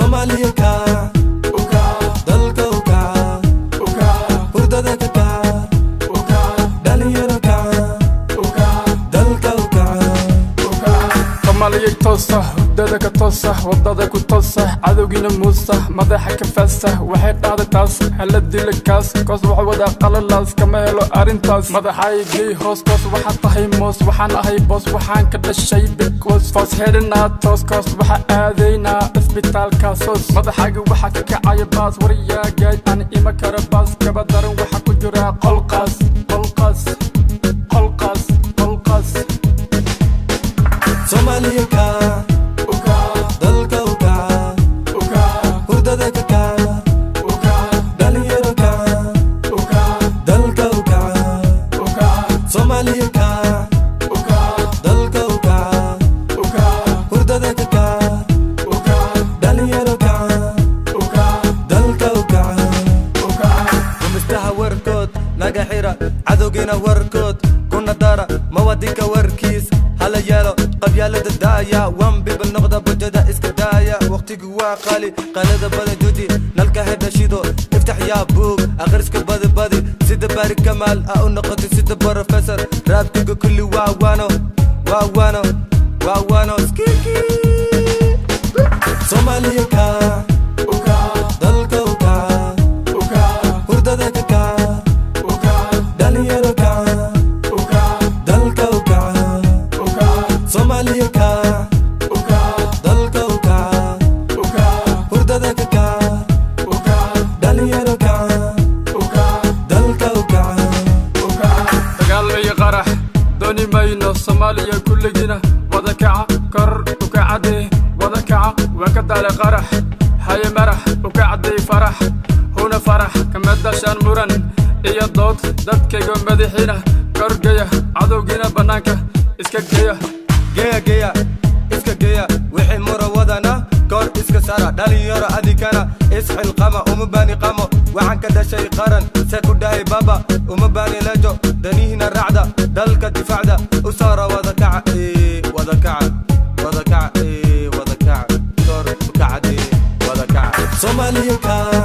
Soomaaliya kaca dalka u kaca hurdada ka kaca dhalinyaro kaca dalka u kaca Soomaaliya toosa hurdada ka toosa wadada ku toosa cadowgina muusa madaxa ka faasa waxay qaadataas hala dila kaas koos waxa wada qalalaas kama helo arintaas madaxaygii hoos koos waxa tahay moos waxaan ahay boos waxaan ka dhashay because foos headina toos koos waxa aadayna isbitaalka soos madaxayga waxa ka kacaya baas wariyagay aan ima kara baas kaba daran waxa ku jira qolqaas Soomaaliya kaca dalka u kaca hurdada ka kaca dhalinyaro kaca dalka u kaca Soomaaliya kaca dalka u kaca hurdada ka kaca dhalinyaro kaca dalka u kaca gumistaha warkood naga xira cadowgina warkood kuna dara mawadinka warkiis hala yeelo qabyaalada daaya wan bibal noqda bujada iska daaya waqtigu waa qaali qalada badan judi nalka hedha shido iftax yaa buug akhriska badi sida bari kamaal u noqoto sida professor raabtiga kulli waa waano skiki Soomaaliya kaca dalka u kaca hurdada ka kaca dhalinyaro kaca dalka u kaca Soomaaliya kaca dalka u kaca hurdada ka kaca dhalinyaro kaca dalka u kaca dagaal iyo qarax dooni mayno Soomaaliya kulligina wada kaca kor u kacade wada kaca waa ka daalay qarax haye marax u kacday farax huna farax kama dashaan muran iyo dood dadkayga madaxiina korgaya cadowgina bannaanka iska geeya iska geeya wixii mura wadana koor iska sara dhalinyaro adikana isxilqama uma baani qamo waxaan ka dhashay qaran se ku dhahay baba uma baani lejo danihina raacda dalka difacda u saara wada kaca koor u kacade wada kaca Soomaaliya kaca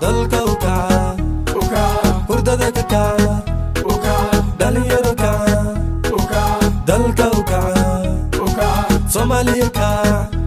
dalka u kaca hurdada ka kaca dhalinyaro kaca dalka u kaca Soomaaliya kaca